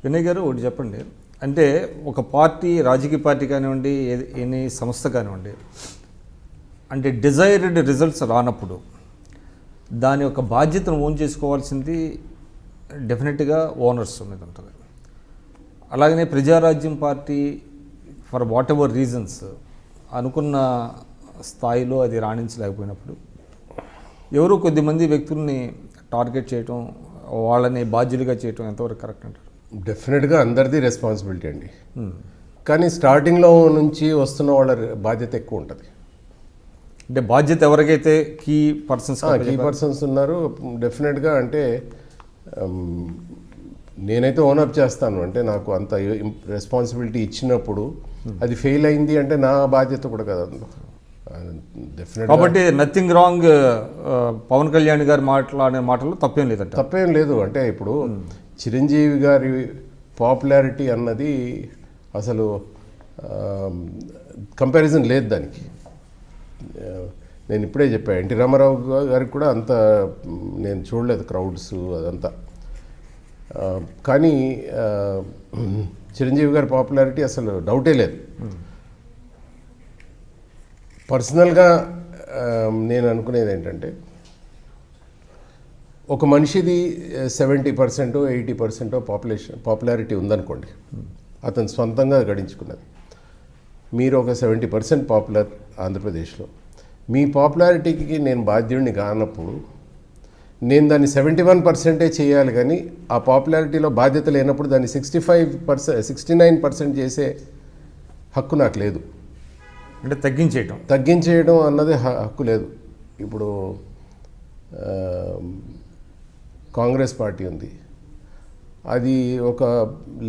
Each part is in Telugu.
వినయ్ గారు ఒకటి చెప్పండి. అంటే ఒక పార్టీ, రాజకీయ పార్టీ కానివ్వండి, ఎనీ సంస్థ కానివ్వండి, అంటే డిజైర్డ్ రిజల్ట్స్ రానప్పుడు దాని యొక్క బాధ్యతను ఓన్ చేసుకోవాల్సింది డెఫినెట్గా ఓనర్స్ మీద ఉంటుంది. అలాగనే Praja Rajyam party for whatever reasons అనుకున్న స్థాయిలో అది రాణించలేకపోయినప్పుడు ఎవరో కొద్దిమంది వ్యక్తుల్ని టార్గెట్ చేయటం, వాళ్ళని బాధ్యులుగా చేయటం ఎంతవరకు కరెక్ట్ అంటారు? డెఫినెట్గా అందరిది రెస్పాన్సిబిలిటీ అండి. కానీ స్టార్టింగ్లో నుంచి వస్తున్న వాళ్ళ బాధ్యత ఎక్కువ ఉంటుంది. అంటే బాధ్యత ఎవరికైతే కీ పర్సన్స్ ఉన్నారు డెఫినెట్గా. అంటే నేనైతే ఓనప్ చేస్తాను. అంటే నాకు అంత రెస్పాన్సిబిలిటీ ఇచ్చినప్పుడు అది ఫెయిల్ అయింది అంటే నా బాధ్యత కూడా కదా డెఫినెట్. కాబట్టి నథింగ్ రాంగ్. పవన్ కళ్యాణ్ గారు మాట్లాడే మాటలు తప్పేం లేదంట. తప్పేం లేదు. అంటే ఇప్పుడు చిరంజీవి గారి పాపులారిటీ అన్నది అసలు కంపారిజన్ లేదు దానికి. నేను ఇప్పుడే చెప్పాను, ఎన్టీ రామారావు గారికి కూడా అంత నేను చూడలేదు క్రౌడ్స్ అదంతా. కానీ చిరంజీవి గారి పాపులారిటీ అసలు డౌటే లేదు. పర్సనల్గా నేను అనుకునేది ఏంటంటే, ఒక మనిషిది 70% 80% పాపులారిటీ ఉందనుకోండి, అతను సొంతంగా గడించుకున్నది. మీరు ఒక 70% పాపులర్ ఆంధ్రప్రదేశ్లో, మీ పాపులారిటీకి నేను బాధ్యుడిని కానప్పుడు నేను దాన్ని 71% చేయాలి. కానీ ఆ పాపులారిటీలో బాధ్యత లేనప్పుడు దాన్ని 69% చేసే హక్కు నాకు లేదు. అంటే తగ్గించేయడం అన్నది హక్కు లేదు. ఇప్పుడు కాంగ్రెస్ పార్టీ ఉంది, అది ఒక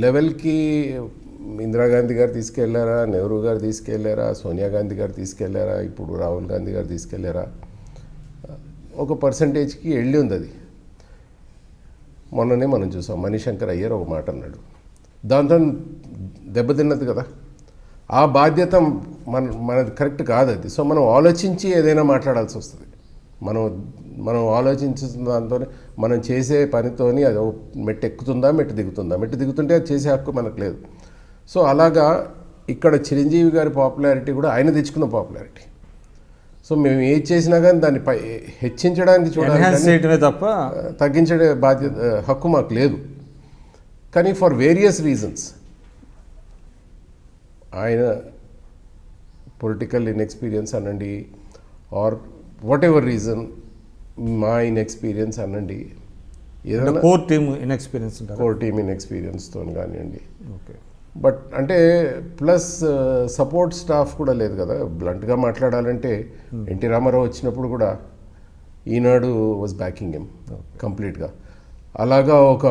లెవెల్కి ఇందిరాగాంధీ గారు తీసుకెళ్లారా, నెహ్రూ గారు తీసుకెళ్లారా, సోనియా గాంధీ గారు తీసుకెళ్లారా, ఇప్పుడు రాహుల్ గాంధీ గారు తీసుకెళ్లారా, ఒక పర్సంటేజ్కి వెళ్ళి ఉంది. అది మొన్ననే మనం చూసాం, మణిశంకర్ అయ్యర్ ఒక మాట అన్నాడు, దాంతో దెబ్బతిన్నది కదా. ఆ బాధ్యత మనది కరెక్ట్ కాదు అది. సో మనం ఆలోచించి ఏదైనా మాట్లాడాల్సి వస్తుంది. మనం ఆలోచించిన దాంతో, మనం చేసే పనితోని అది మెట్టు ఎక్కుతుందా మెట్టు దిగుతుందా, మెట్టు దిగుతుంటే అది చేసే హక్కు మనకు లేదు. సో అలాగా ఇక్కడ చిరంజీవి గారి పాపులారిటీ కూడా ఆయన తెచ్చుకున్న పాపులారిటీ. సో మేము ఏది చేసినా కానీ దాన్ని హెచ్చించడానికి చూడాలి తప్ప తగ్గించే బాధ్యత హక్కు మాకు లేదు. కానీ ఫర్ వేరియస్ రీజన్స్, ఆయన పొలిటికల్ ఇన్ఎక్స్పీరియన్స్ అనండి, ఆర్ వాట్ ఎవర్ రీజన్, మా ఇన్ఎక్స్పీరియన్స్ అనండి, ఏదైనా కోర్ టీమ్ ఇన్ఎక్స్పీరియన్స్తో కానివ్వండి. బట్ అంటే ప్లస్ సపోర్ట్ స్టాఫ్ కూడా లేదు కదా. బ్లంట్గా మాట్లాడాలంటే ఎన్టీ రామారావు వచ్చినప్పుడు కూడా ఈనాడు వాజ్ బ్యాకింగ్ హిమ్ కంప్లీట్గా. అలాగా ఒక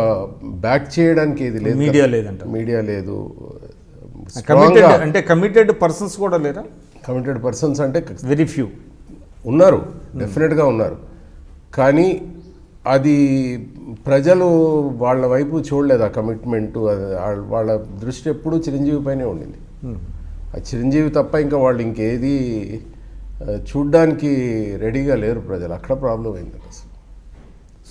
బ్యాక్ చేయడానికి ఏది లేదు, మీడియా లేదు. అంటే కమిటెడ్ పర్సన్స్ కూడా లేరా? కమిటెడ్ పర్సన్స్ అంటే వెరీ ఫ్యూ ఉన్నారు, డెఫినెట్గా ఉన్నారు. కానీ అది ప్రజలు వాళ్ళ వైపు చూడలేదు. ఆ కమిట్మెంటు, వాళ్ళ దృష్టి ఎప్పుడూ చిరంజీవి పైనే ఉండింది. ఆ చిరంజీవి తప్ప ఇంకా వాళ్ళు ఇంకేది చూడ్డానికి రెడీగా లేరు ప్రజలు. అక్కడ ప్రాబ్లం అయింది అసలు.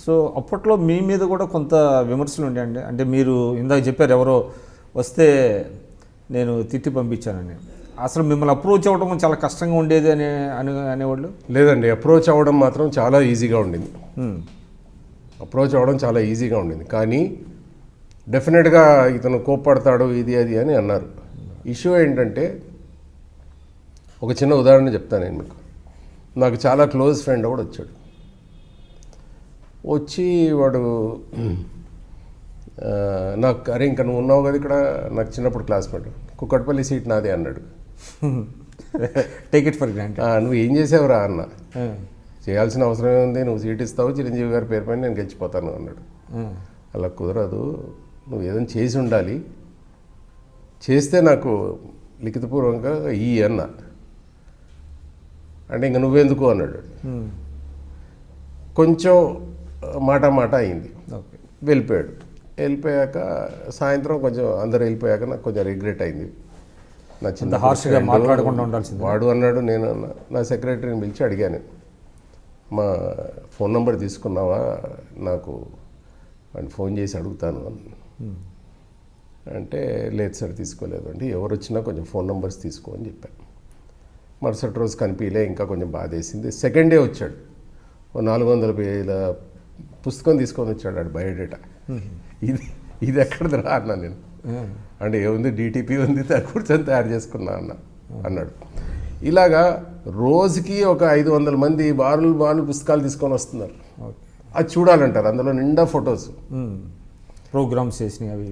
సో అప్పట్లో మీ మీద కూడా కొంత విమర్శలు ఉండేయండి. అంటే మీరు ఇందాక చెప్పారు, ఎవరో వస్తే నేను తిట్టి పంపించానని. అసలు మిమ్మల్ని అప్రోచ్ అవ్వడం చాలా కష్టంగా ఉండేది అనేవాళ్ళు? లేదండి, అప్రోచ్ అవ్వడం మాత్రం చాలా ఈజీగా ఉండింది. అప్రోచ్ అవ్వడం చాలా ఈజీగా ఉండింది. కానీ డెఫినెట్గా ఇతను కోప్పడతాడు ఇది అది అని అన్నారు. ఇష్యూ ఏంటంటే, ఒక చిన్న ఉదాహరణ చెప్తాను నేను మీకు. నాకు చాలా క్లోజ్ ఫ్రెండ్ కూడా వచ్చాడు. వచ్చి వాడు నాకు, అరే ఇంకా నువ్వు ఉన్నావు కదా ఇక్కడ, నాకు చిన్నప్పుడు క్లాస్మేట్, కుక్కట్పల్లి సీట్ నాదే అన్నాడు. Take it for granted. నువ్వు ఏం చేసావురా అన్న. చేయాల్సిన అవసరమే ఉంది, నువ్వు సీట్ ఇస్తావు చిరంజీవి గారి పేరు పైన, నేను గెలిచిపోతాను అన్నాడు. అలా కుదరదు, నువ్వు ఏదైనా చేసి ఉండాలి, చేస్తే నాకు లిఖితపూర్వకంగా ఈ అన్న అంటే ఇంక నువ్వెందుకు అన్నాడు. కొంచెం మాట అయింది, వెళ్ళిపోయాడు. వెళ్ళిపోయాక సాయంత్రం కొంచెం అందరూ వెళ్ళిపోయాక నాకు కొంచెం రిగ్రెట్ అయింది. నా చిన్న హార్ష్గా మాట్లాడకుండా ఉండాల్సింది. వాడు అన్నాడు, నేను అన్నా. నా సెక్రటరీని పిలిచి అడిగాను, మా ఫోన్ నెంబర్ తీసుకున్నావా, నాకు అని ఫోన్ చేసి అడుగుతాను అని. అంటే లేదు సార్ తీసుకోలేదు అంటే ఎవరు వచ్చినా కొంచెం ఫోన్ నెంబర్స్ తీసుకో అని చెప్పాను. మరుసటి రోజు కనిపించలే, ఇంకా కొంచెం బాధేసింది. సెకండ్ డే వచ్చాడు, 400 పేజీల పుస్తకం తీసుకొని వచ్చాడు ఆడు బయోడేటా. ఇది ఎక్కడిది రా అన్నా నేను. అంటే ఏముంది డిటిపి ఉంది కూర్చొని తయారు చేసుకున్నా అన్నాడు. ఇలాగా రోజుకి ఒక 500 మంది బారులు పుస్తకాలు తీసుకొని వస్తున్నారు. అది చూడాలంటారు, అందులో నిండా ఫొటోస్, ప్రోగ్రామ్స్ చేసినవి అవి.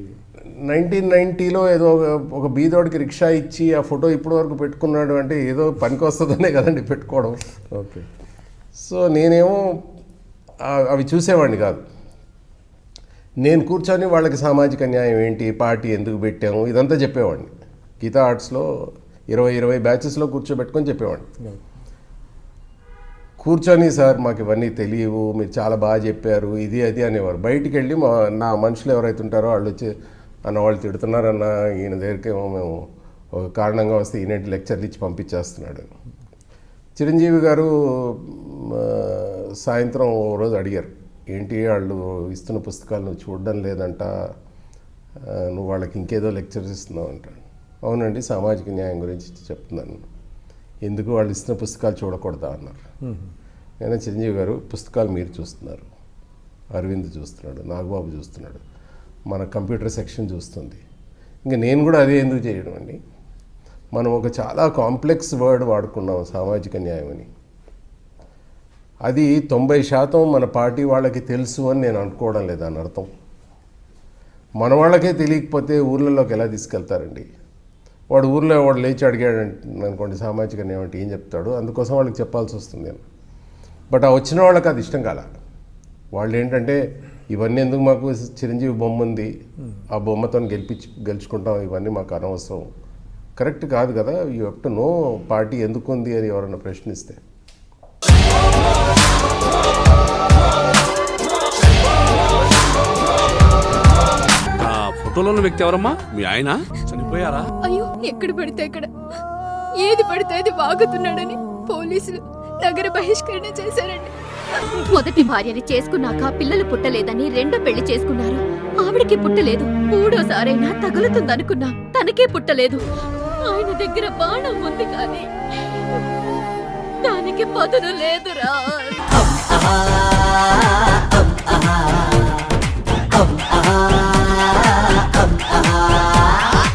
1990లో ఏదో ఒక బీదోడికి రిక్షా ఇచ్చి ఆ ఫోటో ఇప్పటి వరకు పెట్టుకున్నాడు అంటే ఏదో పనికి వస్తుందనే కదండి పెట్టుకోవడం. ఓకే. సో నేనేమో అవి చూసేవాడిని కాదు. నేను కూర్చొని వాళ్ళకి సామాజిక న్యాయం ఏంటి, పార్టీ ఎందుకు పెట్టాము ఇదంతా చెప్పేవాడిని. గీతా ఆర్ట్స్లో 20 బ్యాచెస్లో కూర్చోబెట్టుకొని చెప్పేవాడిని. కూర్చొని సార్ మాకు ఇవన్నీ తెలియవు, మీరు చాలా బాగా చెప్పారు ఇది అది అనేవారు. బయటికి వెళ్ళి నా మనుషులు ఎవరైతే ఉంటారో వాళ్ళు వచ్చి అన్న వాళ్ళు తిడుతున్నారన్న, ఈయన దగ్గరికేమో మేము ఒక కారణంగా వస్తే ఈయన లెక్చర్లు ఇచ్చి పంపించేస్తున్నాడు. చిరంజీవి గారు సాయంత్రం ఓ రోజు అడిగారు, ఏంటి వాళ్ళు ఇస్తున్న పుస్తకాలు నువ్వు చూడడం లేదంట, నువ్వు వాళ్ళకి ఇంకేదో లెక్చర్స్ ఇస్తున్నావు అంటాడు. అవునండి సామాజిక న్యాయం గురించి చెప్తున్నాను. ఎందుకు వాళ్ళు ఇస్తున్న పుస్తకాలు చూడకూడదా అన్నారు. నేను చిరంజీవి గారు పుస్తకాలు మీరు చూస్తున్నారు, అరవింద్ చూస్తున్నాడు, నాగబాబు చూస్తున్నాడు, మన కంప్యూటర్ సెక్షన్ చూస్తుంది, ఇంకా నేను కూడా అదే ఎందుకు చేయడం అండి. మనం ఒక చాలా కాంప్లెక్స్ వర్డ్ వాడుకున్నాం సామాజిక న్యాయం అని. అది 90% మన పార్టీ వాళ్ళకి తెలుసు అని నేను అనుకోవడం లేదు. అని అర్థం మన వాళ్ళకే తెలియకపోతే ఊర్లలోకి ఎలా తీసుకెళ్తారండి. వాడు ఊర్లో వాడు లేచి అడిగాడు అనుకోండి సామాజిక న్యాయం అంటే ఏం చెప్తాడు, అందుకోసం వాళ్ళకి చెప్పాల్సి వస్తుంది నేను. బట్ ఆ వచ్చిన వాళ్ళకి అది ఇష్టం కాల. వాళ్ళు ఏంటంటే ఇవన్నీ ఎందుకు, మాకు చిరంజీవి బొమ్మ ఉంది, ఆ బొమ్మతో గెలుచుకుంటాం, ఇవన్నీ మాకు అనవసరం, కరెక్ట్ కాదు కదా. You have to know party ఎందుకు ఉంది అని ఎవరన్నా ప్రశ్నిస్తే. ఫోటోలో ఉన్న వ్యక్తి ఎవరమ్మా? మీ ఆయన చనిపోయారా? అయ్యో, ఎక్కడ పడితే అక్కడ ఏది పడితే అది వాగుతున్నాడని పోలీసులు నగర బహిష్కరణ చేశారండి. మొదటి భార్యని చేసుకున్నాక పిల్లలు పుట్టలేదని రెండో పెళ్లి చేసుకున్నారు. ఆవిడకి పుట్టలేదు. మూడోసారైనా తగులుతుందనుకున్నా, తనకే పుట్టలేదు. ఆయన దగ్గర బాణం ఉంది కానీ దానికి పదును లేదురా. ah